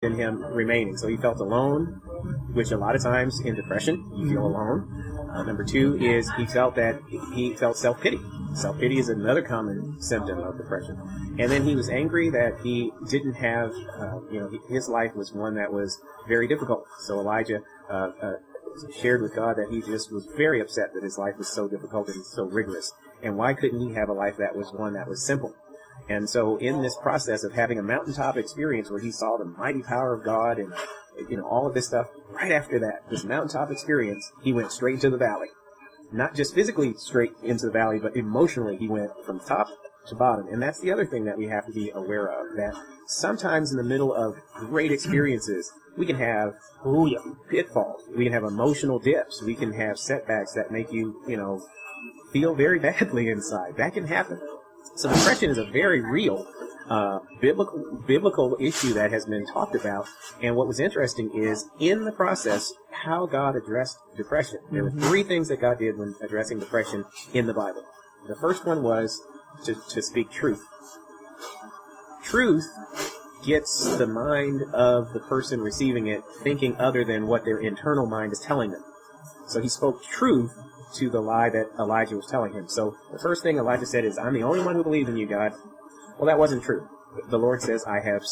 in him remaining. So he felt alone, which a lot of times in depression, you feel alone. Number two is he felt self-pity. Self-pity is another common symptom of depression. And then he was angry that he didn't have, his life was one that was very difficult. So Elijah shared with God that he just was very upset that his life was so difficult and so rigorous. And why couldn't he have a life that was one that was simple? And so in this process of having a mountaintop experience where he saw the mighty power of God and, all of this stuff, right after that, this mountaintop experience, he went straight into the valley. Not just physically straight into the valley, but emotionally he went from top to bottom. And that's the other thing that we have to be aware of, that sometimes in the middle of great experiences, we can have pitfalls. We can have emotional dips. We can have setbacks that make you, feel very badly inside. That can happen. So depression is a very real biblical issue that has been talked about. And what was interesting is, in the process, how God addressed depression. There were three things that God did when addressing depression in the Bible. The first one was to speak truth. Truth gets the mind of the person receiving it thinking other than what their internal mind is telling them. So he spoke truth to the lie that Elijah was telling him. So the first thing Elijah said is, I'm the only one who believes in you, God. Well, that wasn't true. The Lord says, I have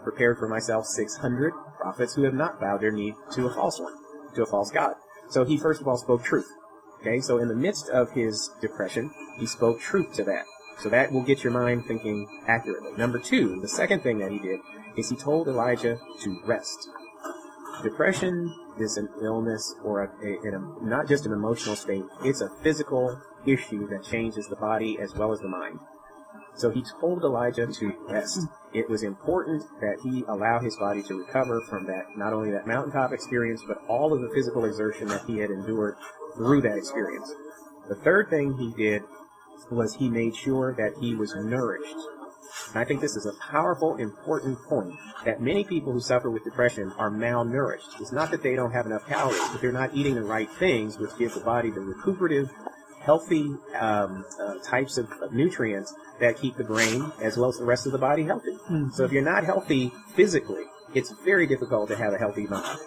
prepared for myself 600 prophets who have not bowed their knee to a false one, to a false God. So he first of all spoke truth. Okay, so in the midst of his depression, he spoke truth to that. So that will get your mind thinking accurately. Number two, the second thing that he did is he told Elijah to rest. Depression is an illness or not just an emotional state. It's a physical issue that changes the body as well as the mind. So he told Elijah to rest. It was important that he allow his body to recover from that, not only that mountaintop experience, but all of the physical exertion that he had endured through that experience. The third thing he did was he made sure that he was nourished. And I think this is a powerful, important point, that many people who suffer with depression are malnourished. It's not that they don't have enough calories, but they're not eating the right things, which give the body the recuperative, healthy types of nutrients that keep the brain as well as the rest of the body healthy. So if you're not healthy physically, it's very difficult to have a healthy mind.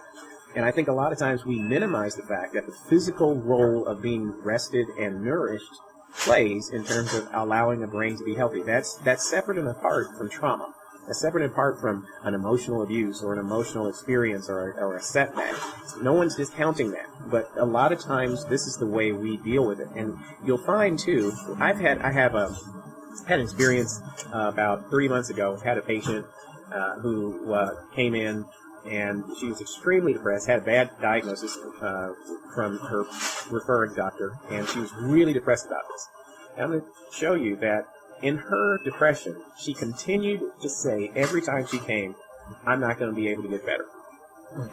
And I think a lot of times we minimize the fact that the physical role of being rested and nourished plays in terms of allowing the brain to be healthy. That's separate and apart from trauma. That's separate and apart from an emotional abuse or an emotional experience or a setback. No one's discounting that. But a lot of times this is the way we deal with it. And you'll find too, I had an experience about 3 months ago. Had a patient who came in, and she was extremely depressed, had a bad diagnosis from her referring doctor, and she was really depressed about this. And I'm going to show you that in her depression, she continued to say every time she came, I'm not going to be able to get better.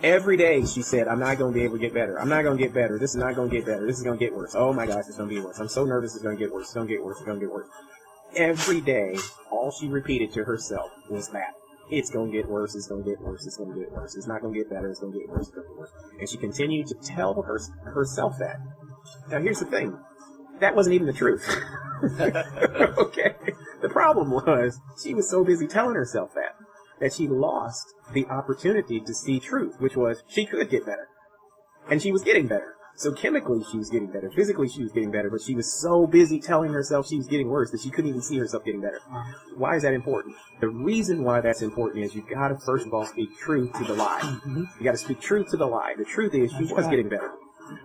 Every day she said, I'm not going to be able to get better. I'm not going to get better. This is not going to get better. This is going to get worse. Oh my gosh, it's going to get worse. I'm so nervous it's going to get worse. It's going to get worse. It's going to get worse. Every day, all she repeated to herself was that. It's going to get worse, it's going to get worse, it's going to get worse. It's not going to get better, it's going to get worse, it's going to get worse. And she continued to tell herself that. Now, here's the thing. That wasn't even the truth. Okay? The problem was, she was so busy telling herself that she lost the opportunity to see truth, which was, she could get better. And she was getting better. So chemically, she was getting better. Physically, she was getting better. But she was so busy telling herself she was getting worse that she couldn't even see herself getting better. Why is that important? The reason why that's important is you've got to, first of all, speak truth to the lie. You got to speak truth to the lie. The truth is she was getting better.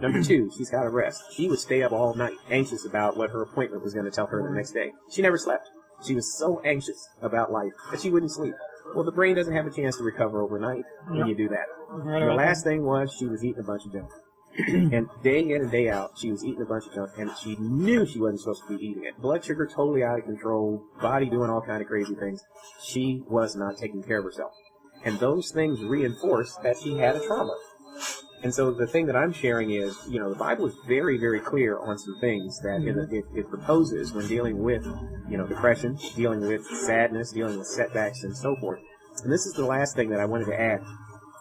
Number two, she's got to rest. She would stay up all night, anxious about what her appointment was going to tell her the next day. She never slept. She was so anxious about life that she wouldn't sleep. Well, the brain doesn't have a chance to recover overnight when you do that. And the last thing was, she was eating a bunch of junk. And day in and day out, she was eating a bunch of junk, and she knew she wasn't supposed to be eating it. Blood sugar totally out of control, body doing all kind of crazy things. She was not taking care of herself. And those things reinforced that she had a trauma. And so the thing that I'm sharing is, the Bible is very, very clear on some things that it proposes when dealing with, depression, dealing with sadness, dealing with setbacks, and so forth. And this is the last thing that I wanted to add.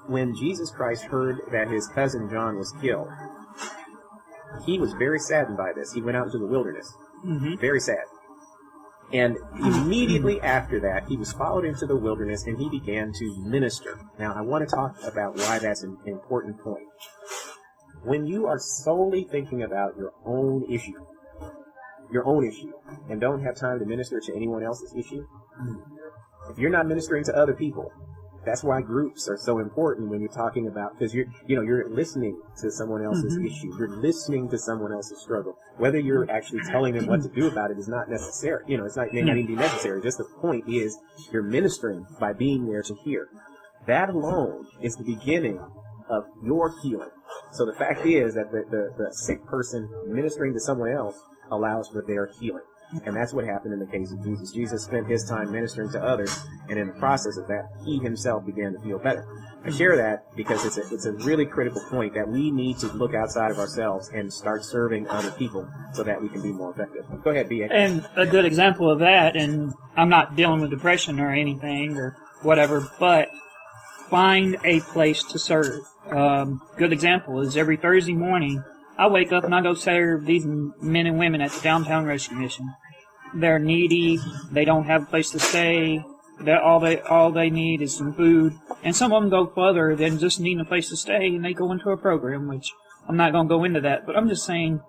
When Jesus Christ heard that his cousin John was killed, he was very saddened by this. He went out into the wilderness. Very sad. And immediately after that, he was followed into the wilderness and he began to minister. Now, I want to talk about why that's an important point. When you are solely thinking about your own issue, and don't have time to minister to anyone else's issue, if you're not ministering to other people, that's why groups are so important when you're talking about, because you're listening to someone else's issue. You're listening to someone else's struggle. Whether you're actually telling them what to do about it is not necessary. May not even be necessary. Just the point is you're ministering by being there to hear. That alone is the beginning of your healing. So the fact is that the sick person ministering to someone else allows for their healing. And that's what happened in the case of Jesus. Jesus spent his time ministering to others, and in the process of that, he himself began to feel better. I share that because it's a really critical point that we need to look outside of ourselves and start serving other people so that we can be more effective. Go ahead, B.A. And a good example of that, and I'm not dealing with depression or anything or whatever, but find a place to serve. Good example is every Thursday morning, I wake up and I go serve these men and women at the Downtown Rescue Mission. They're needy. They don't have a place to stay. All they need is some food. And some of them go further than just needing a place to stay, and they go into a program, which I'm not going to go into that. But I'm just saying,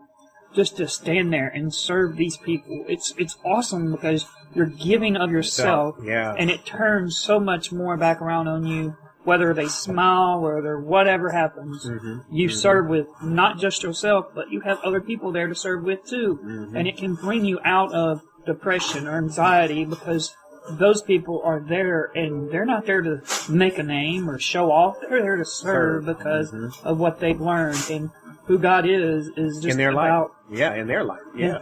just to stand there and serve these people, it's awesome because you're giving of yourself, and it turns so much more back around on you. Whether they smile, whether whatever happens, you serve with not just yourself, but you have other people there to serve with too. And it can bring you out of depression or anxiety because those people are there and they're not there to make a name or show off. They're there to serve because of what they've learned. And who God is just in their about... life. Yeah, in their life. Yeah.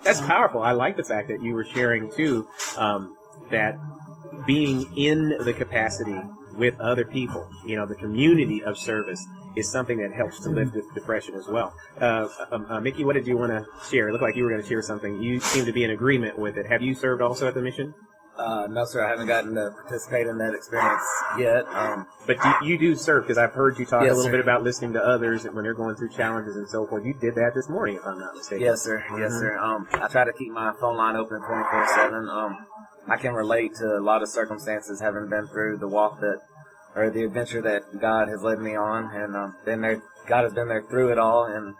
That's powerful. I like the fact that you were sharing too, that being in the capacity with other people, the community of service is something that helps to lift depression as well. Mickey, what did you want to share? It looked like you were going to share something. You seem to be in agreement with it. Have you served also at the mission? No, sir. I haven't gotten to participate in that experience yet. But you do serve, because I've heard you talk a little bit about listening to others when they're going through challenges and so forth. You did that this morning, if I'm not mistaken. Yes, sir. Yes, sir. I try to keep my phone line open 24/7. I can relate to a lot of circumstances, having been through the walk or the adventure that God has led me on, and God has been there through it all, and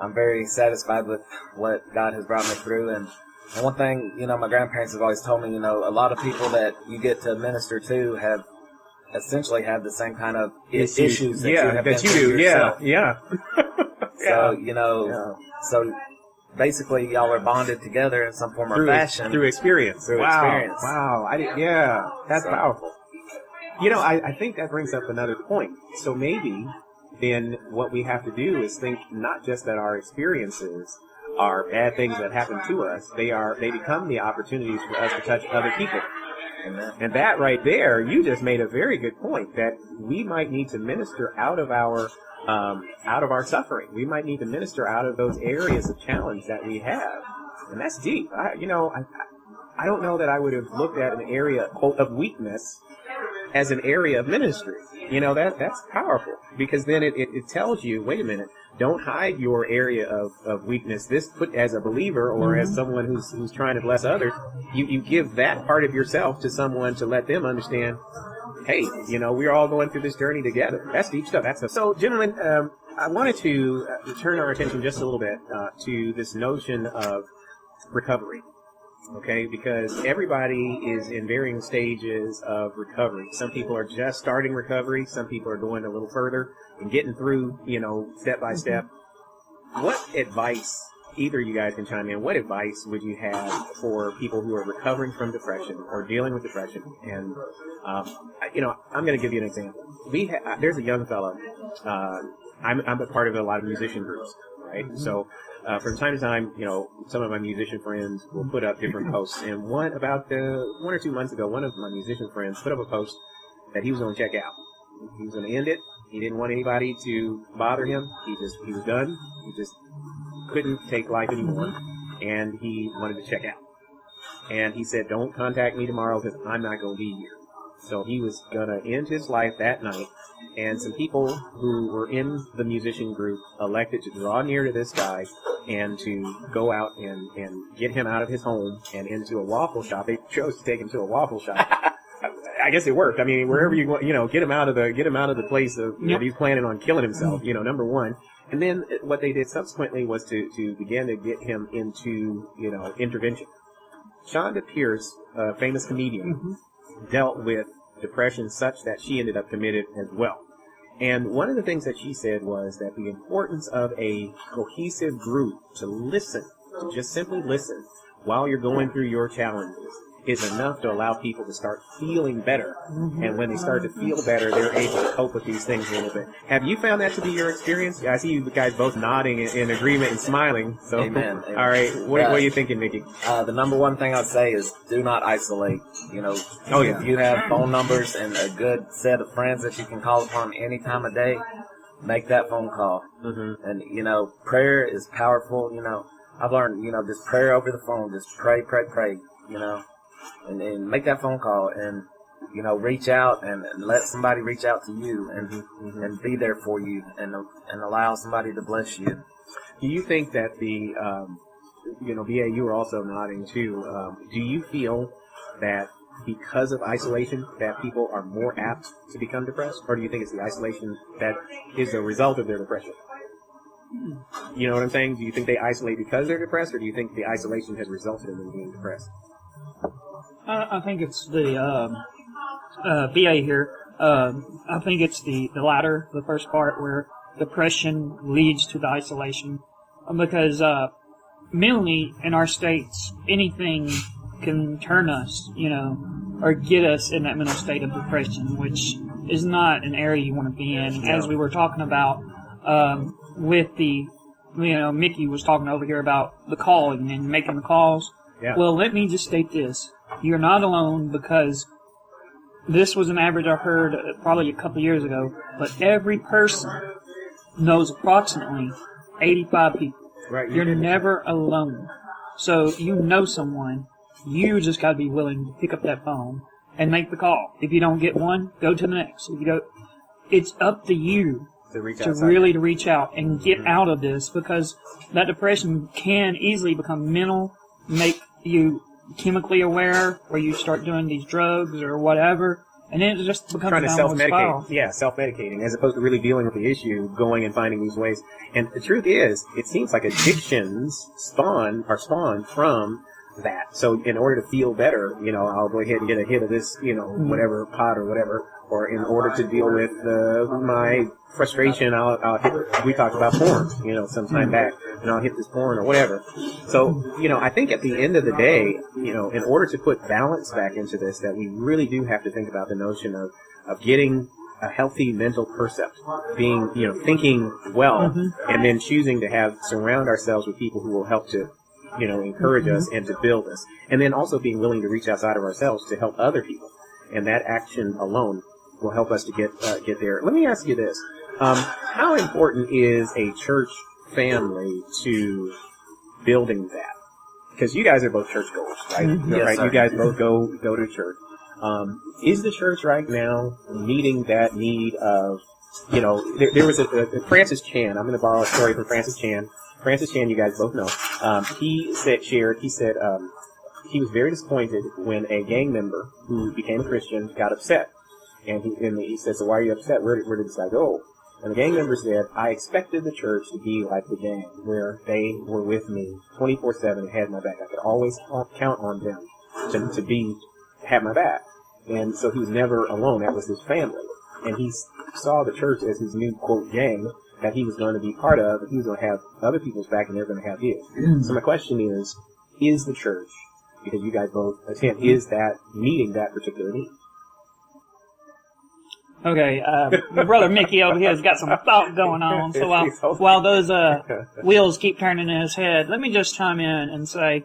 I'm very satisfied with what God has brought me through. And one thing, my grandparents have always told me, a lot of people that you get to minister to have essentially had the same kind of issues that you have been through yourself. So, so basically y'all are bonded together in some form or fashion. Through experience. Experience. Wow. That's powerful. I think that brings up another point. So maybe then what we have to do is think not just that our experiences are bad things that happen to us. They become the opportunities for us to touch other people. And that right there, you just made a very good point that we might need to minister out of our suffering. We might need to minister out of those areas of challenge that we have. And that's deep. I don't know that I would have looked at an area of weakness as an area of ministry. That's powerful, because then it tells you, wait a minute, don't hide your area of weakness. This put as a believer or as someone who's trying to bless others, you give that part of yourself to someone to let them understand, hey, we're all going through this journey together. That's deep stuff. So, gentlemen, I wanted to turn our attention just a little bit to this notion of recovery. Okay, because everybody is in varying stages of recovery. Some people are just starting recovery. Some people are going a little further and getting through, step by step. What advice, either of you guys can chime in, what advice would you have for people who are recovering from depression or dealing with depression? And, I'm going to give you an example. There's a young fellow. I'm a part of a lot of musician groups, right? So, from time to time, some of my musician friends will put up different posts. And one or 2 months ago, one of my musician friends put up a post that he was going to check out. He was going to end it. He didn't want anybody to bother him. He was done. He just couldn't take life anymore. And he wanted to check out. And he said, don't contact me tomorrow because I'm not going to be here. So he was going to end his life that night, and some people who were in the musician group elected to draw near to this guy and to go out and get him out of his home and into a waffle shop. They chose to take him to a waffle shop. I guess it worked. I mean, wherever you want, get him out of the place of that he's planning on killing himself. Number one. And then what they did subsequently was to begin to get him into intervention. Shonda Pierce, a famous comedian, dealt with depression such that she ended up committed as well. And one of the things that she said was that the importance of a cohesive group to listen, to just simply listen while you're going through your challenges, is enough to allow people to start feeling better. And when they start to feel better, they're able to cope with these things a little bit. Have you found that to be your experience? I see you guys both nodding in agreement and smiling. So, Amen. All right. What are you thinking, Mickey? The number one thing I'd say is do not isolate. Oh, yeah. If you have phone numbers and a good set of friends that you can call upon any time of day, make that phone call. And, prayer is powerful. I've learned, just prayer over the phone. Just pray, and make that phone call and, reach out and let somebody reach out to you and be there for you and allow somebody to bless you. Do you think that BA, you were also nodding too. Do you feel that because of isolation that people are more apt to become depressed? Or do you think it's the isolation that is the result of their depression? You know what I'm saying? Do you think they isolate because they're depressed, or do you think the isolation has resulted in them being depressed? I think it's the BA here. I think it's the latter, the first part, where depression leads to the isolation. Because mentally, in our states, anything can turn us, or get us in that mental state of depression, which is not an area you want to be in. As we were talking about with the, Mickey was talking over here about the calling and making the calls. Yeah. Well, let me just state this. You're not alone, because this was an average I heard probably a couple years ago, but every person knows approximately 85 people. Right. You're never alone. So you know someone, you just got to be willing to pick up that phone and make the call. If you don't get one, go to the next. If you don't, it's up to you to reach out and get out of this, because that depression can easily become mental, make you chemically aware, where you start doing these drugs or whatever, and then it just becomes trying to downward spiral. self-medicate. Yeah, self-medicating, as opposed to really dealing with the issue, going and finding these ways. And the truth is, it seems like addictions spawn from that. So in order to feel better, I'll go ahead and get a hit of this, whatever pot or whatever, or in order to deal with my frustration, I'll hit, we talked about porn, some time back, and I'll hit this porn or whatever. So, I think at the end of the day, in order to put balance back into this, that we really do have to think about the notion of getting a healthy mental percept, being, thinking well, and then choosing to surround ourselves with people who will help to, encourage us and to build us. And then also being willing to reach outside of ourselves to help other people. And that action alone will help us to get there. Let me ask you this. How important is a church family to building that? Because you guys are both churchgoers, right? Yes, right? sir. You guys both go to church. Is the church right now meeting that need of, there was a Francis Chan. I'm going to borrow a story from Francis Chan. Francis Chan, you guys both know. He said he was very disappointed when a gang member who became a Christian got upset. And he said, so why are you upset? Where did this guy go? And the gang member said, I expected the church to be like the gang, where they were with me 24/7 and had my back. I could always count on them to have my back. And so he was never alone. That was his family. And he saw the church as his new, quote, gang that he was going to be part of, and he was going to have other people's back, and they're going to have his. So my question is the church, because you guys both attend, is that meeting that particular need? Okay, my brother Mickey over here has got some thought going on, so while those wheels keep turning in his head, let me just chime in and say,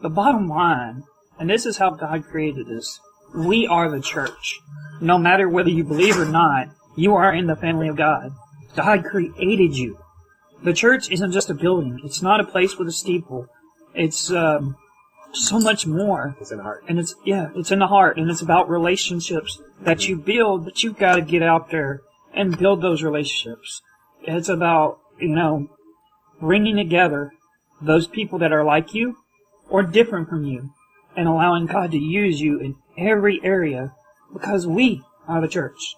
the bottom line, and this is how God created us, we are the church. No matter whether you believe or not, you are in the family of God. God created you. The church isn't just a building. It's not a place with a steeple. It's so much more. It's in the heart. And it's in the heart, and it's about relationships that you build, but you've got to get out there and build those relationships. It's about, bringing together those people that are like you or different from you and allowing God to use you in every area because we are the church.